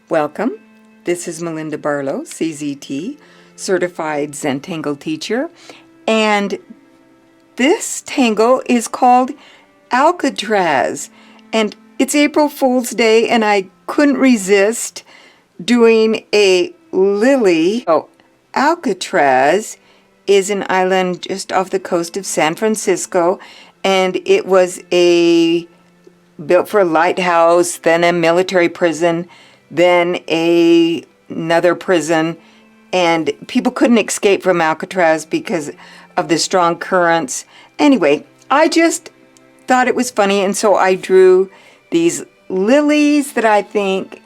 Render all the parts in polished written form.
Welcome. This is Melinda Barlow, CZT, Certified Zentangle Teacher, and this tangle is called Alcatraz, and it's April Fool's Day, and I couldn't resist doing a lily. Oh, Alcatraz is an island just off the coast of San Francisco, and it was built for a lighthouse, then a military prison, then another prison, and people couldn't escape from Alcatraz because of the strong currents. Anyway, I just thought it was funny, and so I drew these lilies that I think,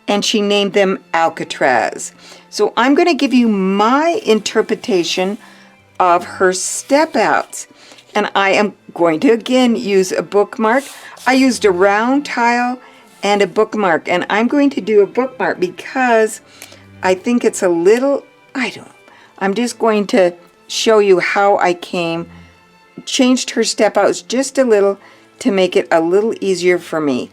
and she named them Alcatraz. So I'm going to give you my interpretation of her step outs, and I am going to again use a bookmark. I used a round tile and a bookmark, and I'm going to do a bookmark because I think it's a little, I'm just going to show you how I changed her step outs just a little to make it a little easier for me.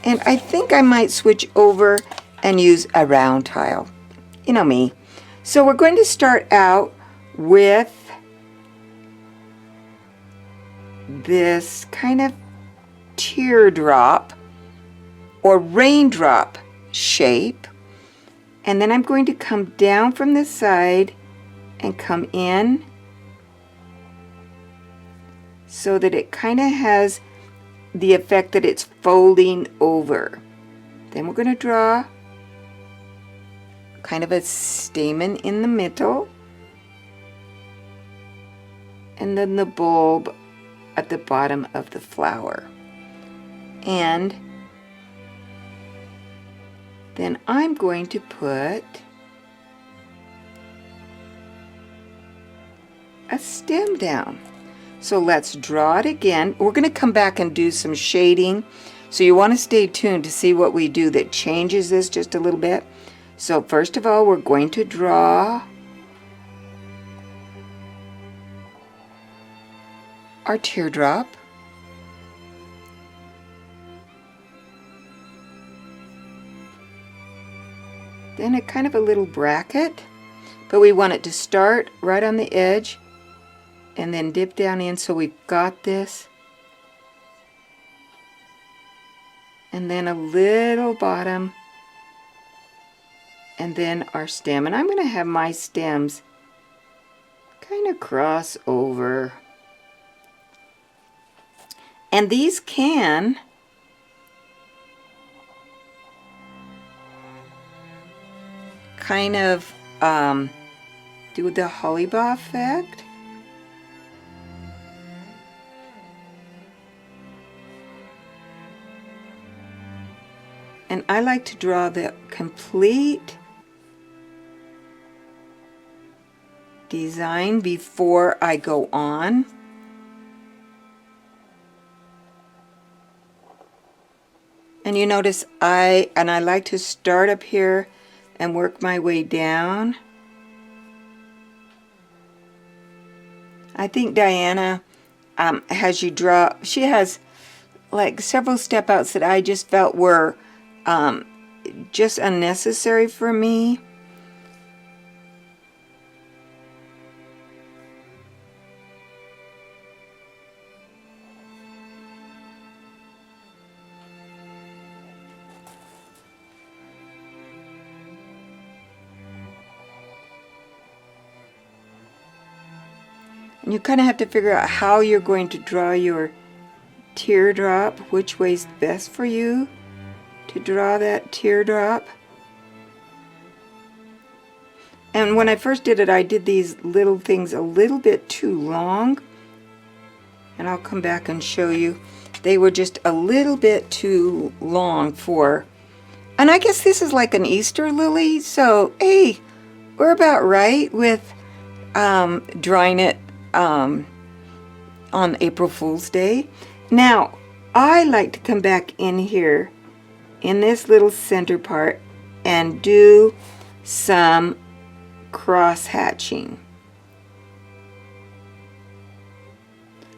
And I think I might switch over and use a round tile. You know me. So we're going to start out with this kind of teardrop or raindrop shape, and then I'm going to come down from the side and come in so that it kind of has the effect that it's folding over. Then we're going to draw kind of a stamen in the middle, and then the bulb at the bottom of the flower. And then I'm going to put a stem down. So let's draw it again. We're going to come back and do some shading. So you want to stay tuned to see what we do that changes this just a little bit. So first of all, we're going to draw our teardrop. Then a kind of a little bracket, but we want it to start right on the edge and then dip down in, so we've got this. And then a little bottom, and then our stem. And I'm going to have my stems kind of cross over. And these can kind of do the hollybaw effect. And I like to draw the complete design before I go on. And you notice I like to start up here and work my way down. I think Diana has you draw, she has like several step outs that I just felt were just unnecessary for me. And you kind of have to figure out how you're going to draw your teardrop, which way's best for you to draw that teardrop. And when I first did it, I did these little things a little bit too long, and I'll come back and show you. They were just a little bit too long for, and I guess this is like an Easter lily, so hey, we're about right with drawing it on April Fool's Day. Now, I like to come back in here in this little center part and do some cross hatching.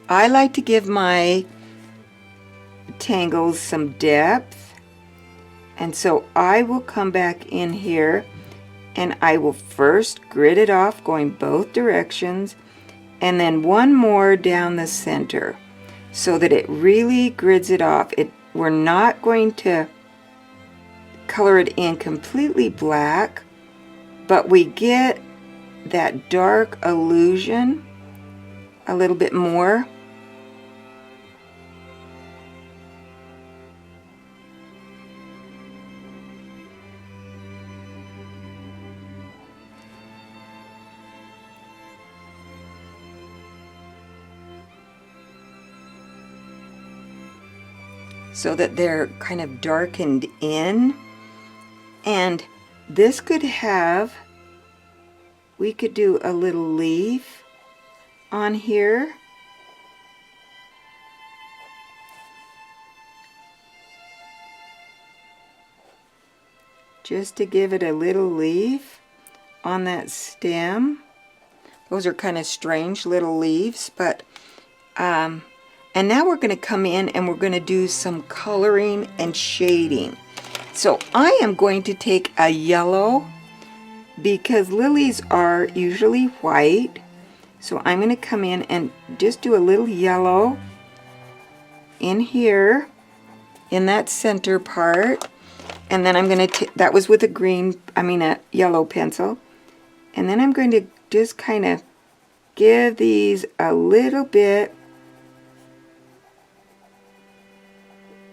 I like to give my tangles some depth, And so I will come back in here and I will first grid it off going both directions, and then one more down the center so that it really grids it off. We're not going to color it in completely black, but we get that dark illusion a little bit more. So that they're kind of darkened in. And this could have, we could do a little leaf on here. Just to give it a little leaf on that stem. Those are kind of strange little leaves, but and now we're going to come in and we're going to do some coloring and shading. So I am going to take a yellow, because lilies are usually white. So I'm going to come in and just do a little yellow in here, in that center part. And then I'm going to, that was with a yellow pencil. And then I'm going to just kind of give these a little bit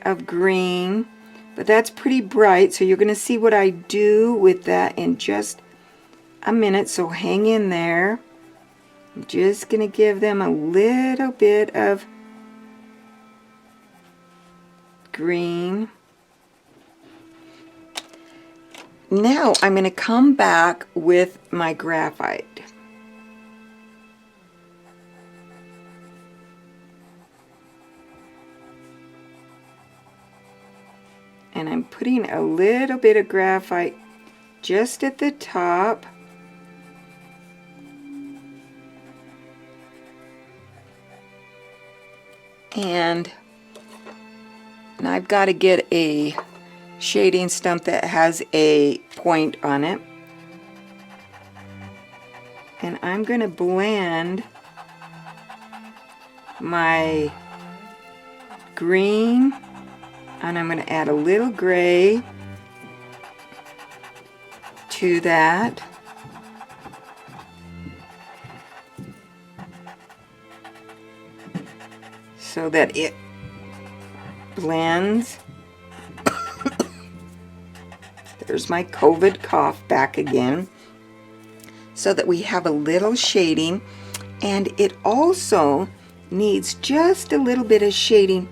of green, but that's pretty bright, so you're going to see what I do with that in just a minute, so hang in there. I'm just going to give them a little bit of green. Now I'm going to come back with my graphite. And I'm putting a little bit of graphite just at the top. And I've got to get a shading stump that has a point on it. And I'm going to blend my green, and I'm going to add a little gray to that. So that it blends. There's my COVID cough back again. So that we have a little shading, and it also needs just a little bit of shading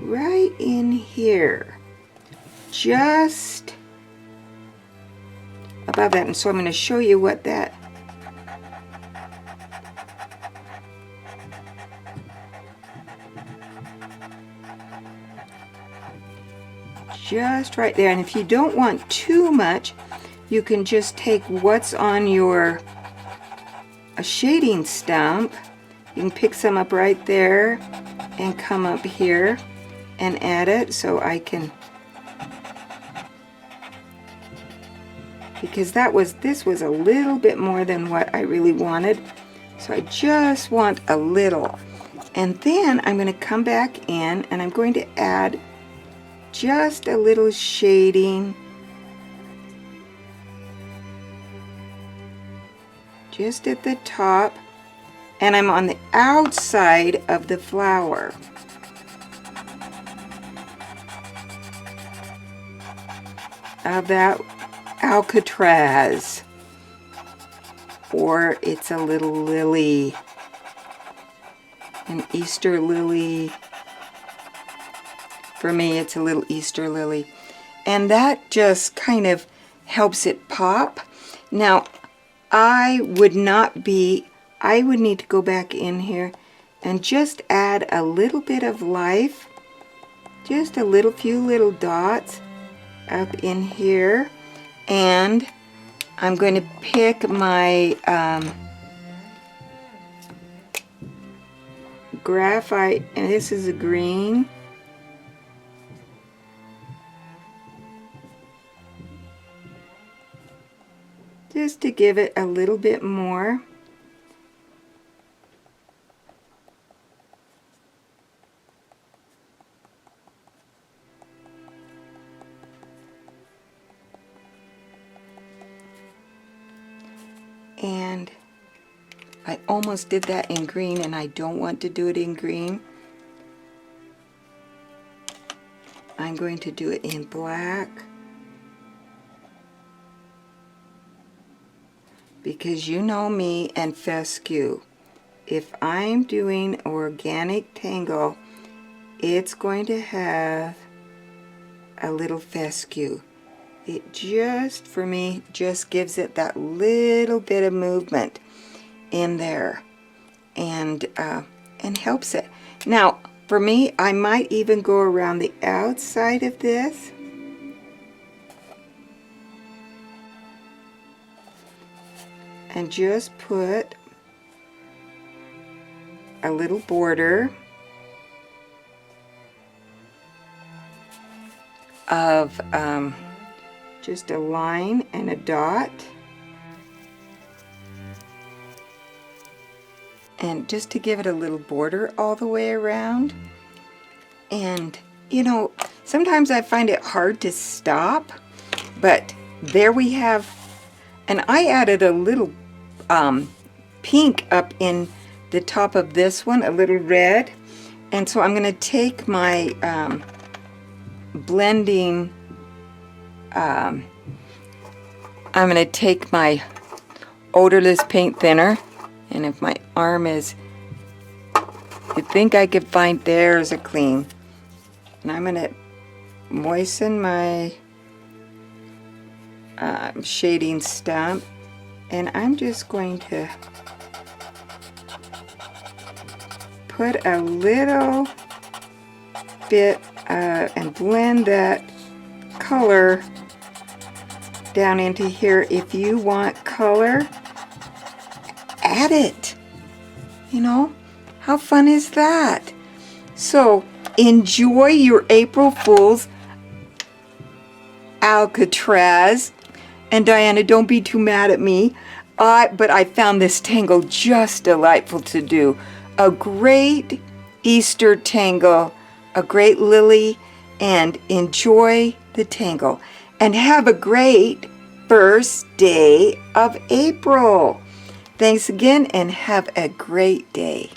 right in here, just above that. And so I'm going to show you what that just right there. And if you don't want too much, you can just take what's on your shading stump. You can pick some up right there and come up here and add it. So I can, because this was a little bit more than what I really wanted, so I just want a little. And then I'm going to come back in and I'm going to add just a little shading just at the top, and I'm on the outside of the flower. Of that Alcatraz, or it's a little lily, an Easter lily. For me, it's a little Easter lily, and that just kind of helps it pop. Now, I would need to go back in here and just add a little bit of life, just a few little dots up in here. And I'm going to pick my graphite, and this is a green. just to give it a little bit more. And I almost did that in green, and I don't want to do it in green. I'm going to do it in black, because you know me and fescue. If I'm doing organic tangle, it's going to have a little fescue. It just, for me, just gives it that little bit of movement in there, and helps it. Now, for me, I might even go around the outside of this. And just put a little border of just a line and a dot. And just to give it a little border all the way around. And you know, sometimes I find it hard to stop, but there we have. And I added a little pink up in the top of this one, a little red. And so I'm going to take my blending, I'm going to take my odorless paint thinner, and if my arm is, you'd think I could find, there's a clean. And I'm going to moisten my shading stump, and I'm just going to put a little bit and blend that color down into here. If you want color, add it. You know, how fun is that? So enjoy your April Fool's Alcatraz. And Diana, don't be too mad at me, but I found this tangle just delightful to do. A great Easter tangle, a great lily, and enjoy the tangle. And have a great first day of April. Thanks again, and have a great day.